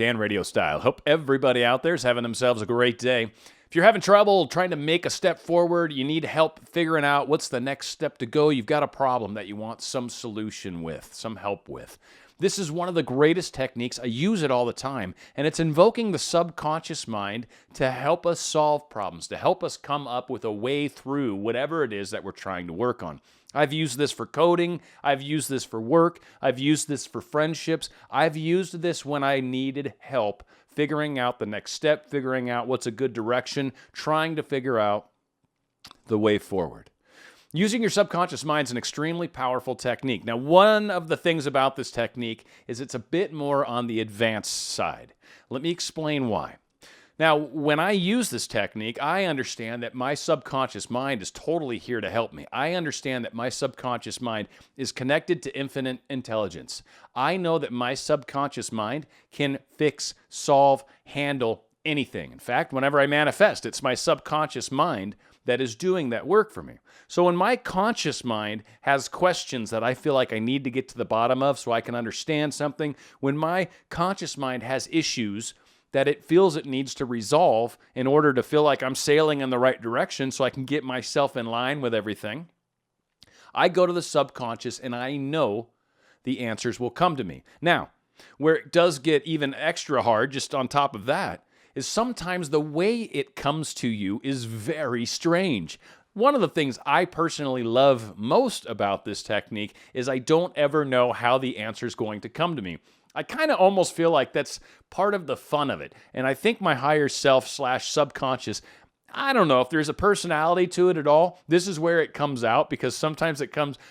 Dan RadioStyle. Hope everybody out there is having themselves a great day. If you're having trouble trying to make a step forward, you need help figuring out what's the next step to go, you've got a problem that you want some solution with, some help with. This is one of the greatest techniques. I use it all the time, and it's invoking the subconscious mind to help us solve problems, to help us come up with a way through whatever it is that we're trying to work on. I've used this for coding. I've used this for work. I've used this for friendships. I've used this when I needed help figuring out the next step, figuring out what's a good direction, trying to figure out the way forward. Using your subconscious mind is an extremely powerful technique. Now, one of the things about this technique is it's a bit more on the advanced side. Let me explain why. Now, when I use this technique, I understand that my subconscious mind is totally here to help me. I understand that my subconscious mind is connected to infinite intelligence. I know that my subconscious mind can fix, solve, handle anything. In fact, whenever I manifest, it's my subconscious mind that is doing that work for me. So when my conscious mind has questions that I feel like I need to get to the bottom of so I can understand something, when my conscious mind has issues that it feels it needs to resolve in order to feel like I'm sailing in the right direction so I can get myself in line with everything, I go to the subconscious and I know the answers will come to me. Now, where it does get even extra hard, just on top of that, is sometimes the way it comes to you is very strange. One of the things I personally love most about this technique is I don't ever know how the answer is going to come to me. I kind of almost feel like that's part of the fun of it. And I think my higher self / subconscious, I don't know if there's a personality to it at all. This is where it comes out because sometimes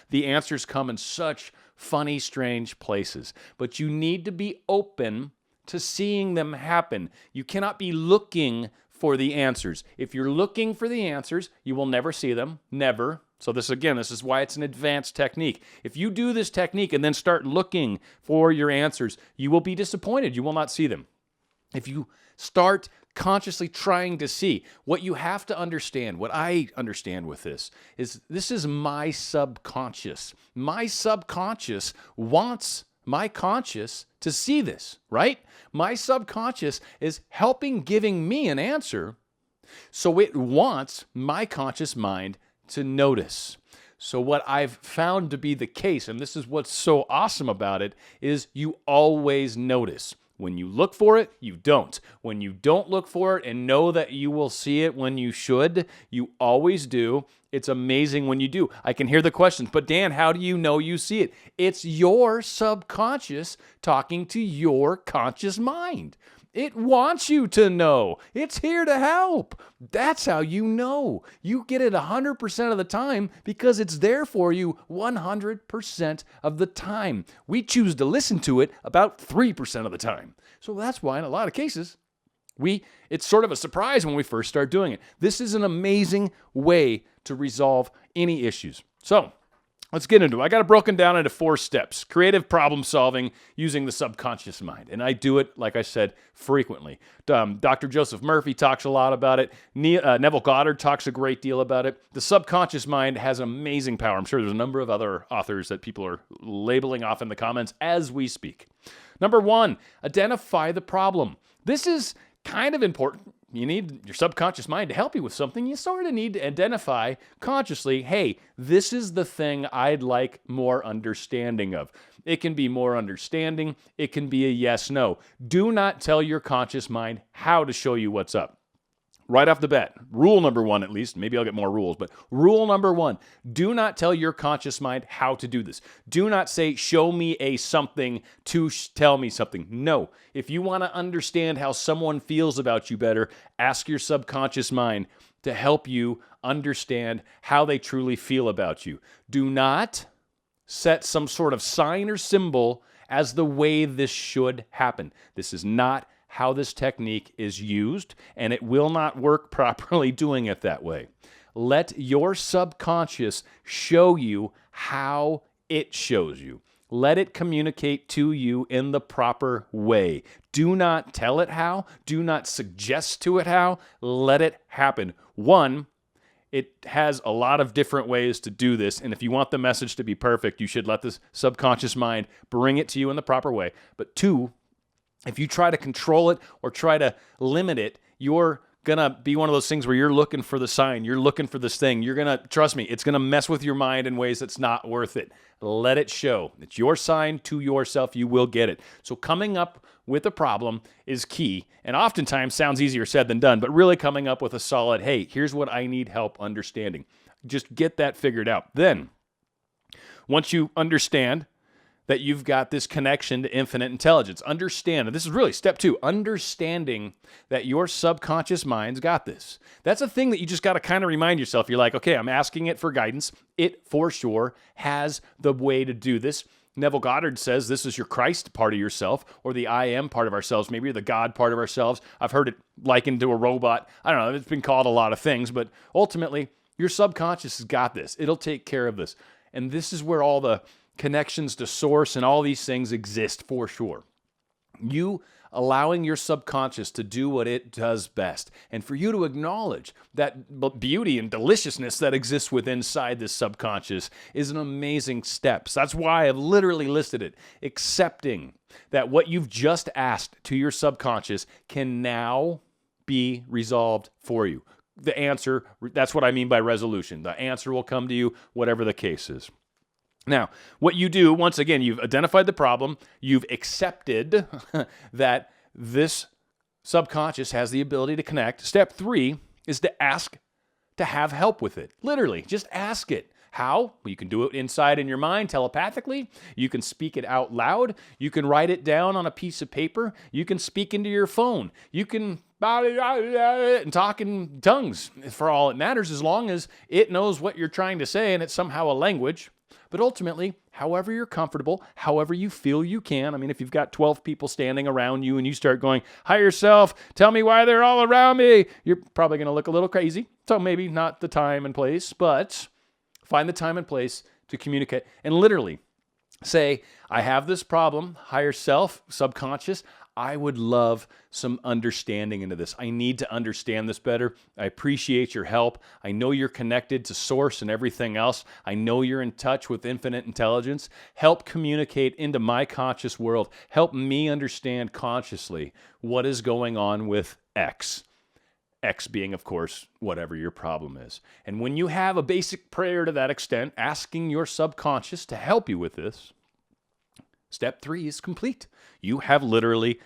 the answers come in such funny, strange places. But you need to be open to seeing them happen. You cannot be looking for the answers. If you're looking for the answers, you will never see them. Never. So this is why it's an advanced technique. If you do this technique and then start looking for your answers, you will be disappointed. You will not see them. If you start consciously trying to see, what you have to understand, what I understand with this is my subconscious. My subconscious wants my conscious to see this, right? My subconscious is giving me an answer, so it wants my conscious mind to notice. So what I've found to be the case, and this is what's so awesome about it, is you always notice. When you look for it, you don't. When you don't look for it and know that you will see it when you should, you always do. It's amazing when you do. I can hear the questions, but Dan, how do you know you see it? It's your subconscious talking to your conscious mind. It wants you to know. It's here to help. That's how you know. You get it 100% of the time because it's there for you 100% of the time. We choose to listen to it about 3% of the time. So that's why in a lot of cases, it's sort of a surprise when we first start doing it. This is an amazing way to resolve any issues. So let's get into it. I got it broken down into 4 steps. Creative problem solving using the subconscious mind. And I do it, like I said, frequently. Dr. Joseph Murphy talks a lot about it. Neville Goddard talks a great deal about it. The subconscious mind has amazing power. I'm sure there's a number of other authors that people are labeling off in the comments as we speak. Number 1, identify the problem. This is kind of important. You need your subconscious mind to help you with something. You sort of need to identify consciously, hey, this is the thing I'd like more understanding of. It can be more understanding. It can be a yes, no. Do not tell your conscious mind how to show you what's up. Right off the bat, rule number 1 at least, maybe I'll get more rules, but rule number 1, do not tell your conscious mind how to do this. Do not say, show me a something to tell me something. No, if you want to understand how someone feels about you better, ask your subconscious mind to help you understand how they truly feel about you. Do not set some sort of sign or symbol as the way this should happen. This is not how this technique is used, and it will not work properly doing it that way. Let your subconscious show you how it shows you. Let it communicate to you in the proper way. Do not tell it how. Do not suggest to it how. Let it happen. 1, it has a lot of different ways to do this, and if you want the message to be perfect, you should let the subconscious mind bring it to you in the proper way. But 2, If you try to control it or try to limit it, you're gonna be one of those things where you're looking for the sign, you're looking for this thing, you're gonna, trust me, it's gonna mess with your mind in ways that's not worth it. Let it show. It's your sign to yourself, you will get it. So coming up with a problem is key, and oftentimes sounds easier said than done, but really coming up with a solid, hey, here's what I need help understanding. Just get that figured out. Then, once you understand that you've got this connection to infinite intelligence. Understand, and this is really step 2, understanding that your subconscious mind's got this. That's a thing that you just got to kind of remind yourself. You're like, okay, I'm asking it for guidance. It, for sure, has the way to do this. Neville Goddard says this is your Christ part of yourself, or the I am part of ourselves, maybe the God part of ourselves. I've heard it likened to a robot. I don't know, it's been called a lot of things, but ultimately, your subconscious has got this. It'll take care of this. And this is where all the connections to source and all these things exist for sure. You allowing your subconscious to do what it does best, and for you to acknowledge that beauty and deliciousness that exists within inside this subconscious is an amazing step. So that's why I've literally listed it. Accepting that what you've just asked to your subconscious can now be resolved for you. The answer, that's what I mean by resolution. The answer will come to you, whatever the case is. Now, what you do, once again, you've identified the problem, you've accepted that this subconscious has the ability to connect. Step 3 is to ask to have help with it. Literally, just ask it. How? Well, you can do it inside in your mind telepathically. You can speak it out loud. You can write it down on a piece of paper. You can speak into your phone. You can and talk in tongues for all it matters, as long as it knows what you're trying to say and it's somehow a language. But ultimately, however you're comfortable, however you feel you can. I mean, if you've got 12 people standing around you and you start going, higher self, tell me why they're all around me, you're probably going to look a little crazy. So maybe not the time and place, but find the time and place to communicate and literally say, I have this problem, higher self, subconscious. I would love some understanding into this. I need to understand this better. I appreciate your help. I know you're connected to source and everything else. I know you're in touch with infinite intelligence. Help communicate into my conscious world. Help me understand consciously what is going on with X. X being, of course, whatever your problem is. And when you have a basic prayer to that extent, asking your subconscious to help you with this, step 3 is complete. You have literally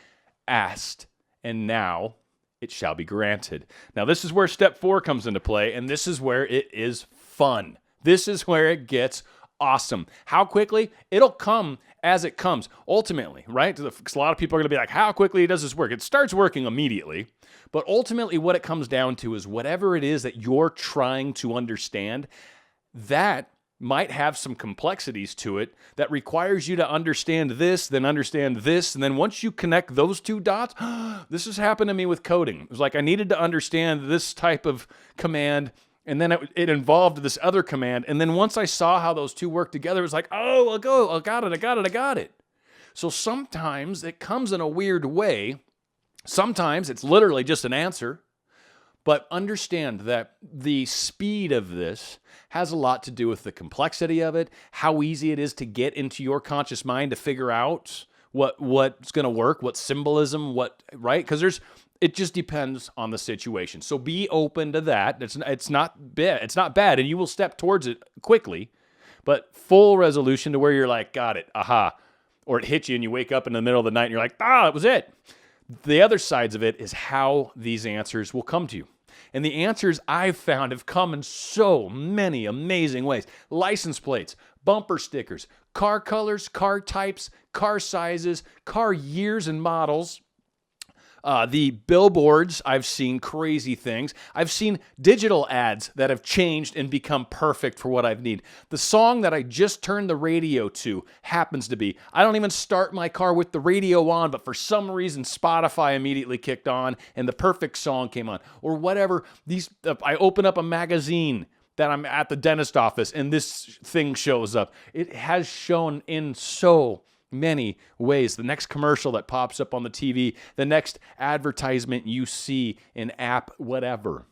asked, and now it shall be granted. Now, this is where step 4 comes into play, and this is where it is fun. This is where it gets awesome. How quickly? It'll come as it comes, ultimately, right? Because a lot of people are going to be like, how quickly does this work? It starts working immediately, but ultimately what it comes down to is whatever it is that you're trying to understand, that might have some complexities to it that requires you to understand this, then understand this, and then once you connect those two dots, this has happened to me with coding. It was like I needed to understand this type of command, and then it involved this other command, and then once I saw how those two work together, it was like, oh, I got it. So sometimes it comes in a weird way. Sometimes it's literally just an answer. But understand that the speed of this has a lot to do with the complexity of it, how easy it is to get into your conscious mind to figure out what's going to work, what symbolism, right? Because it just depends on the situation. So be open to that. It's not bad, and you will step towards it quickly. But full resolution to where you're like, got it, aha, or it hits you and you wake up in the middle of the night and you're like, that was it. The other sides of it is how these answers will come to you. And the answers I've found have come in so many amazing ways. License plates, bumper stickers, car colors, car types, car sizes, car years and models. The billboards, I've seen crazy things. I've seen digital ads that have changed and become perfect for what I need. The song that I just turned the radio to happens to be, I don't even start my car with the radio on, but for some reason Spotify immediately kicked on and the perfect song came on. Or whatever, I open up a magazine that I'm at the dentist office and this thing shows up. It has shown in so many ways. The next commercial that pops up on the TV, the next advertisement you see in app, whatever.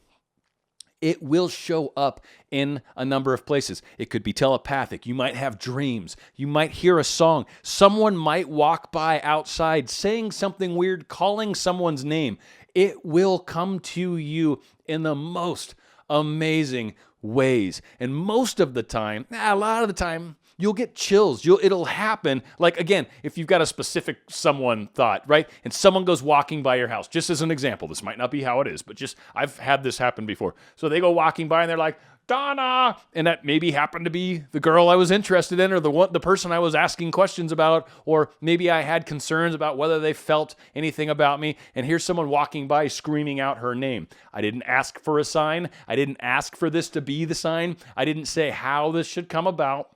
It will show up in a number of places. It could be telepathic. You might have dreams. You might hear a song. Someone might walk by outside saying something weird, calling someone's name. It will come to you in the most amazing ways. And most of the time, a lot of the time, you'll get chills. It'll happen. Like, again, if you've got a specific someone thought, right? And someone goes walking by your house, just as an example. This might not be how it is, but just I've had this happen before. So they go walking by and they're like, Donna! And that maybe happened to be the girl I was interested in, or the person I was asking questions about, or maybe I had concerns about whether they felt anything about me. And here's someone walking by screaming out her name. I didn't ask for a sign. I didn't ask for this to be the sign. I didn't say how this should come about.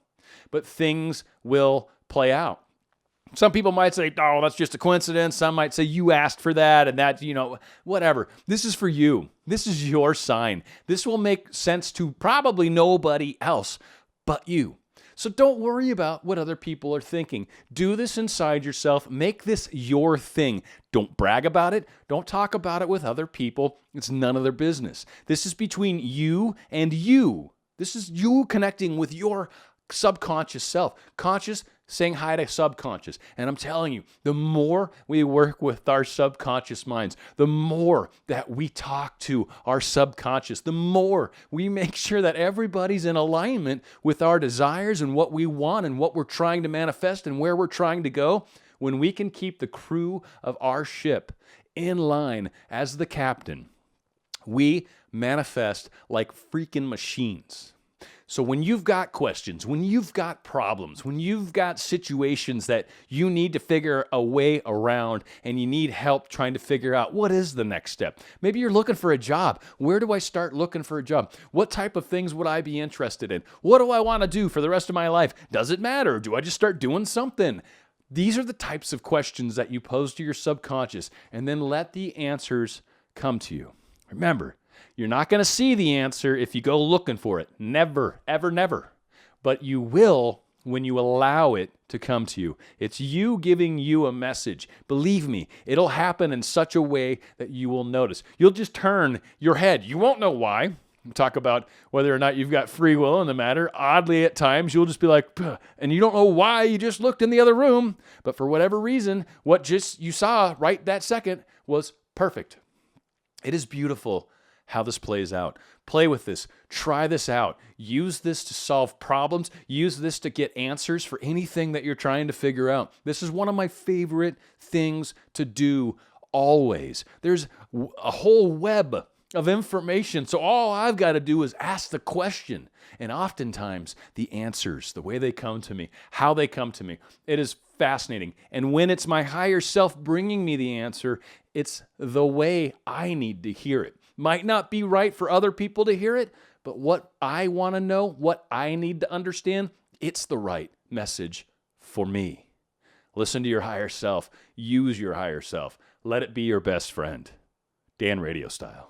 But things will play out. Some people might say, oh, that's just a coincidence. Some might say you asked for that and that, whatever. This is for you. This is your sign. This will make sense to probably nobody else but you. So don't worry about what other people are thinking. Do this inside yourself. Make this your thing. Don't brag about it. Don't talk about it with other people. It's none of their business. This is between you and you. This is you connecting with your subconscious self. Conscious saying hi to subconscious. And I'm telling you, the more we work with our subconscious minds, the more that we talk to our subconscious, the more we make sure that everybody's in alignment with our desires and what we want and what we're trying to manifest and where we're trying to go. When we can keep the crew of our ship in line as the captain, we manifest like freaking machines. So when you've got questions, when you've got problems, when you've got situations that you need to figure a way around and you need help trying to figure out what is the next step. Maybe you're looking for a job. Where do I start looking for a job? What type of things would I be interested in? What do I want to do for the rest of my life? Does it matter? Do I just start doing something? These are the types of questions that you pose to your subconscious and then let the answers come to you. Remember, you're not going to see the answer if you go looking for it. Never, ever, never. But you will when you allow it to come to you. It's you giving you a message. Believe me, it'll happen in such a way that you will notice. You'll just turn your head. You won't know why. We'll talk about whether or not you've got free will in the matter. Oddly, at times, you'll just be like, "Puh," and you don't know why you just looked in the other room. But for whatever reason, what just you saw right that second was perfect. It is beautiful how this plays out. Play with this. Try this out. Use this to solve problems. Use this to get answers for anything that you're trying to figure out. This is one of my favorite things to do always. There's a whole web of information, so all I've got to do is ask the question. And oftentimes, the answers, the way they come to me, how they come to me, it is fascinating. And when it's my higher self bringing me the answer, it's the way I need to hear it. Might not be right for other people to hear it, but what I want to know, what I need to understand, it's the right message for me. Listen to your higher self. Use your higher self. Let it be your best friend. Dan RadioStyle.